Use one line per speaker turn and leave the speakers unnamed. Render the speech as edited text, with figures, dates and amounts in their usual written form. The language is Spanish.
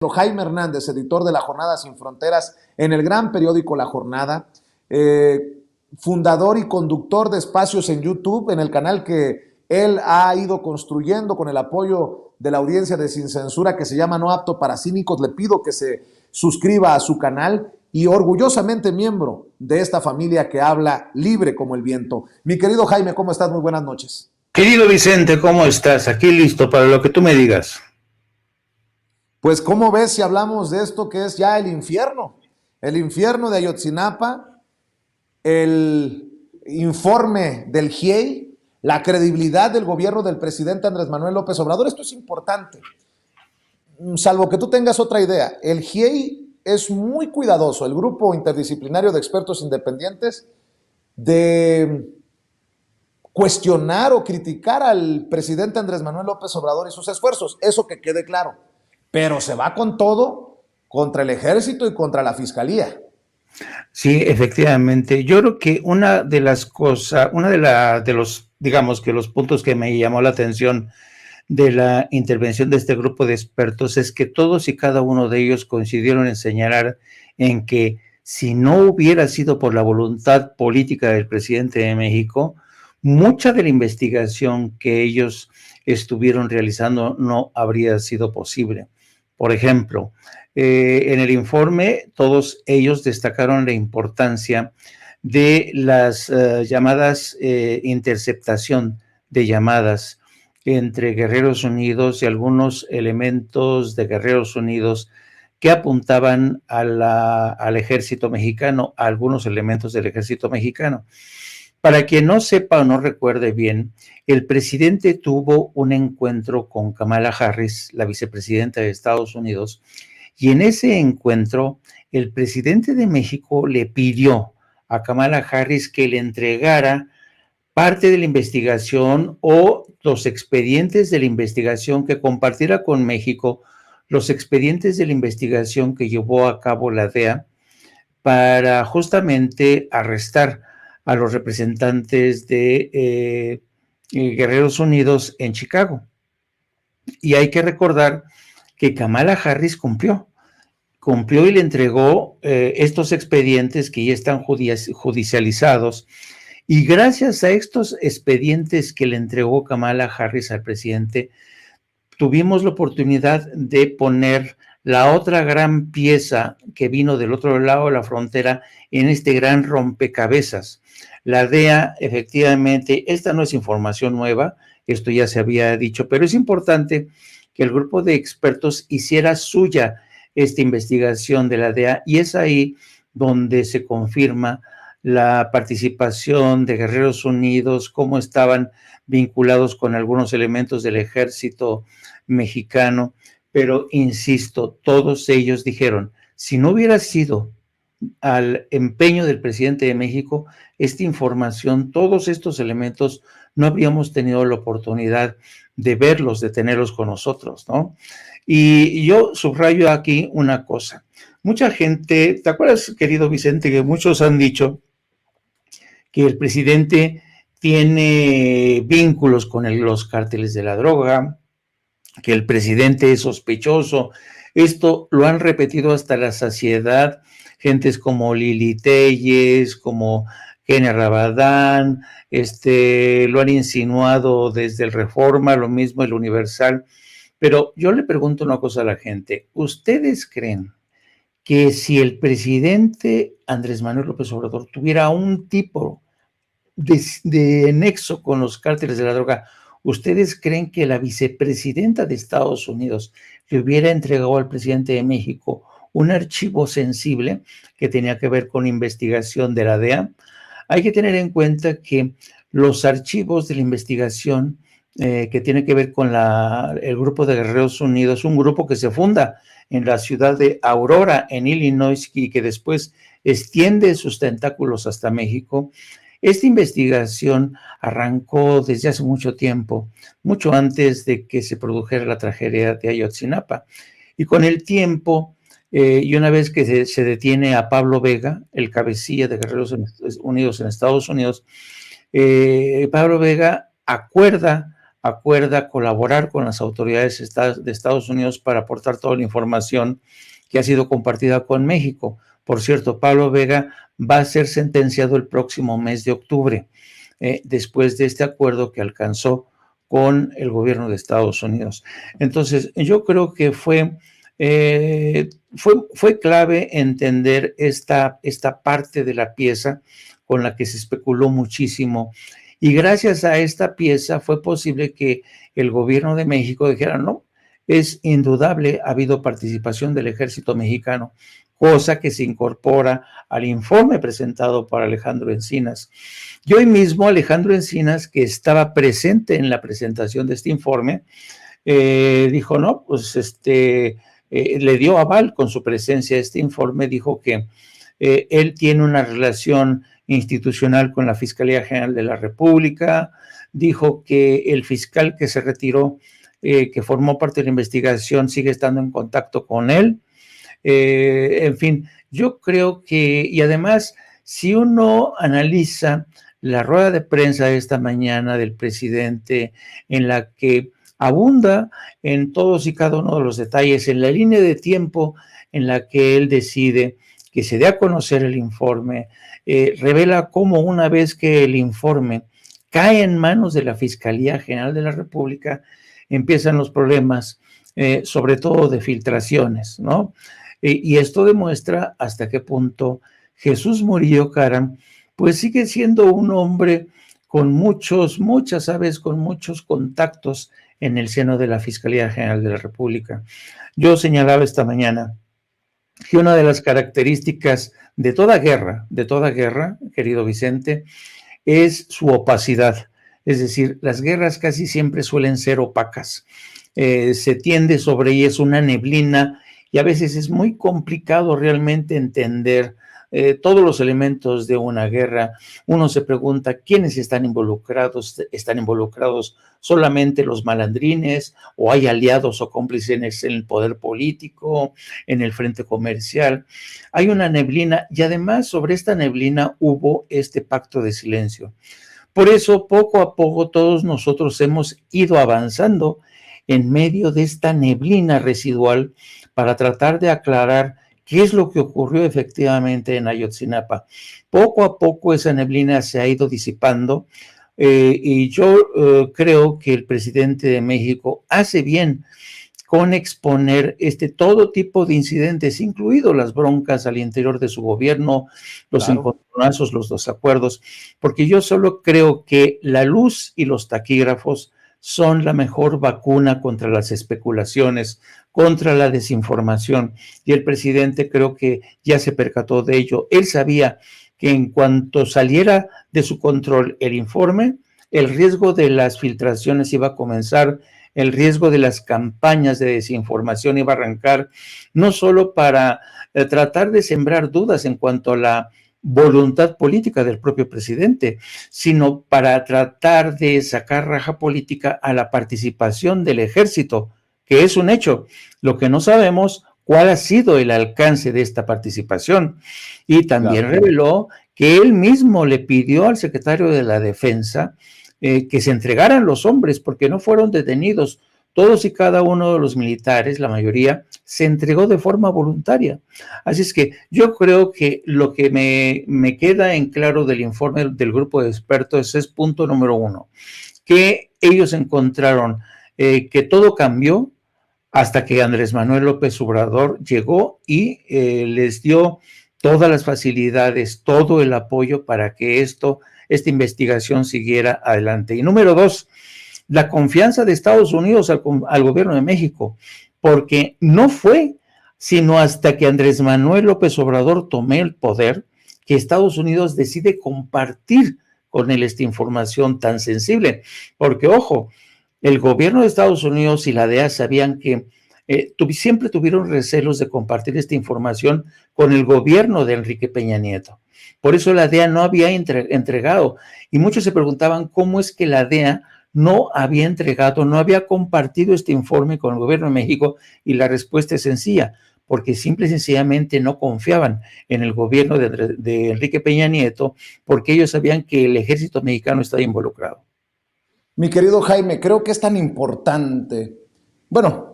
Jaime Hernández, editor de La Jornada Sin Fronteras, en el gran periódico La Jornada, fundador y conductor de espacios en YouTube, en el canal que él ha ido construyendo con el apoyo de la audiencia de Sin Censura, que se llama No Apto para Cínicos. Le pido que se suscriba a su canal y orgullosamente miembro de esta familia que habla libre como el viento. Mi querido Jaime, ¿cómo estás? Muy buenas noches.
Querido Vicente, ¿cómo estás? Aquí listo para lo que tú me digas.
Pues, ¿cómo ves si hablamos de esto que es ya el infierno? El infierno de Ayotzinapa, el informe del GIEI, la credibilidad del gobierno del presidente Andrés Manuel López Obrador. Esto es importante. Salvo que tú tengas otra idea, el GIEI es muy cuidadoso, el grupo interdisciplinario de expertos independientes, de cuestionar o criticar al presidente Andrés Manuel López Obrador y sus esfuerzos. Eso que quede claro. Pero se va con todo contra el ejército y contra la fiscalía.
Sí, efectivamente. Yo creo que una de las cosas, de los, digamos que los puntos que me llamó la atención de la intervención de este grupo de expertos es que todos y cada uno de ellos coincidieron en señalar en que si no hubiera sido por la voluntad política del presidente de México, mucha de la investigación que ellos estuvieron realizando no habría sido posible. Por ejemplo, en el informe todos ellos destacaron la importancia de las llamadas interceptación de llamadas entre Guerreros Unidos y algunos elementos de Guerreros Unidos que apuntaban al ejército mexicano, a algunos elementos del ejército mexicano. Para quien no sepa o no recuerde bien, el presidente tuvo un encuentro con Kamala Harris, la vicepresidenta de Estados Unidos, y en ese encuentro el presidente de México le pidió a Kamala Harris que le entregara parte de la investigación o los expedientes de la investigación, que compartiera con México los expedientes de la investigación que llevó a cabo la DEA para justamente arrestar a los representantes de Guerreros Unidos en Chicago. Y hay que recordar que Kamala Harris cumplió y le entregó estos expedientes que ya están judicializados. Y gracias a estos expedientes que le entregó Kamala Harris al presidente, tuvimos la oportunidad de poner la otra gran pieza que vino del otro lado de la frontera en este gran rompecabezas. La DEA, efectivamente, esta no es información nueva, esto ya se había dicho, pero es importante que el grupo de expertos hiciera suya esta investigación de la DEA, y es ahí donde se confirma la participación de Guerreros Unidos, cómo estaban vinculados con algunos elementos del ejército mexicano, pero insisto, todos ellos dijeron, si no hubiera sido al empeño del presidente de México, esta información, todos estos elementos, no habríamos tenido la oportunidad de verlos, de tenerlos con nosotros, ¿no? Y yo subrayo aquí una cosa. Mucha gente, ¿te acuerdas, querido Vicente, que muchos han dicho que el presidente tiene vínculos con los cárteles de la droga, que el presidente es sospechoso? Esto lo han repetido hasta la saciedad gentes como Lili Telles, como Kenia Rabadán, lo han insinuado desde el Reforma, lo mismo el Universal. Pero yo le pregunto una cosa a la gente, ¿ustedes creen que si el presidente Andrés Manuel López Obrador tuviera un tipo de nexo con los cárteles de la droga, ¿ustedes creen que la vicepresidenta de Estados Unidos le hubiera entregado al presidente de México un archivo sensible que tenía que ver con investigación de la DEA? Hay que tener en cuenta que los archivos de la investigación que tiene que ver con el grupo de Guerreros Unidos, un grupo que se funda en la ciudad de Aurora, en Illinois, y que después extiende sus tentáculos hasta México. Esta investigación arrancó desde hace mucho tiempo, mucho antes de que se produjera la tragedia de Ayotzinapa. Y con el tiempo, y una vez que se detiene a Pablo Vega, el cabecilla de Guerreros Unidos en Estados Unidos, Pablo Vega acuerda acuerda colaborar con las autoridades de Estados Unidos para aportar toda la información que ha sido compartida con México. Por cierto, Pablo Vega va a ser sentenciado el próximo mes de octubre, después de este acuerdo que alcanzó con el gobierno de Estados Unidos. Entonces, yo creo que fue clave entender esta parte de la pieza con la que se especuló muchísimo. Y gracias a esta pieza fue posible que el gobierno de México dijera, no, es indudable, ha habido participación del ejército mexicano, cosa que se incorpora al informe presentado por Alejandro Encinas. Y hoy mismo Alejandro Encinas, que estaba presente en la presentación de este informe, dijo, no, pues le dio aval con su presencia a este informe, dijo que él tiene una relación institucional con la Fiscalía General de la República, dijo que el fiscal que se retiró, que formó parte de la investigación, sigue estando en contacto con él. En fin, yo creo que, y además, si uno analiza la rueda de prensa de esta mañana del presidente, en la que abunda en todos y cada uno de los detalles, en la línea de tiempo en la que él decide que se dé a conocer el informe, revela cómo una vez que el informe cae en manos de la Fiscalía General de la República, empiezan los problemas, sobre todo de filtraciones, ¿no? Y esto demuestra hasta qué punto Jesús Murillo Caram, pues sigue siendo un hombre con muchos contactos en el seno de la Fiscalía General de la República. Yo señalaba esta mañana que una de las características de toda guerra, querido Vicente, es su opacidad. Es decir, las guerras casi siempre suelen ser opacas. Se tiende sobre ellas una neblina y a veces es muy complicado realmente entender todos los elementos de una guerra. Uno se pregunta quiénes están involucrados solamente los malandrines, o hay aliados o cómplices en el poder político, en el frente comercial. Hay una neblina y además sobre esta neblina hubo este pacto de silencio. Por eso, poco a poco, todos nosotros hemos ido avanzando en medio de esta neblina residual para tratar de aclarar qué es lo que ocurrió efectivamente en Ayotzinapa. Poco a poco esa neblina se ha ido disipando, y yo creo que el presidente de México hace bien con exponer todo tipo de incidentes, incluido las broncas al interior de su gobierno, los encontronazos, los desacuerdos, porque yo solo creo que la luz y los taquígrafos son la mejor vacuna contra las especulaciones, contra la desinformación, y el presidente creo que ya se percató de ello. Él sabía que en cuanto saliera de su control el informe, el riesgo de las filtraciones iba a comenzar, el riesgo de las campañas de desinformación iba a arrancar, no solo para tratar de sembrar dudas en cuanto a la voluntad política del propio presidente, sino para tratar de sacar raja política a la participación del ejército, que es un hecho. Lo que no sabemos, cuál ha sido el alcance de esta participación. Y también reveló que él mismo le pidió al secretario de la Defensa que se entregaran los hombres, porque no fueron detenidos. Todos y cada uno de los militares, la mayoría, se entregó de forma voluntaria. Así es que yo creo que lo que me queda en claro del informe del grupo de expertos es punto número 1, que ellos encontraron que todo cambió hasta que Andrés Manuel López Obrador llegó y les dio todas las facilidades, todo el apoyo para que esta investigación siguiera adelante. Y número 2, la confianza de Estados Unidos al gobierno de México, porque no fue sino hasta que Andrés Manuel López Obrador tomó el poder que Estados Unidos decide compartir con él esta información tan sensible. Porque, ojo, el gobierno de Estados Unidos y la DEA sabían que siempre tuvieron recelos de compartir esta información con el gobierno de Enrique Peña Nieto. Por eso la DEA no había entregado, y muchos se preguntaban cómo es que la DEA no había entregado, no había compartido este informe con el gobierno de México, y la respuesta es sencilla, porque simple y sencillamente no confiaban en el gobierno de Enrique Peña Nieto, porque ellos sabían que el ejército mexicano estaba involucrado.
Mi querido Jaime, creo que es tan importante. Bueno,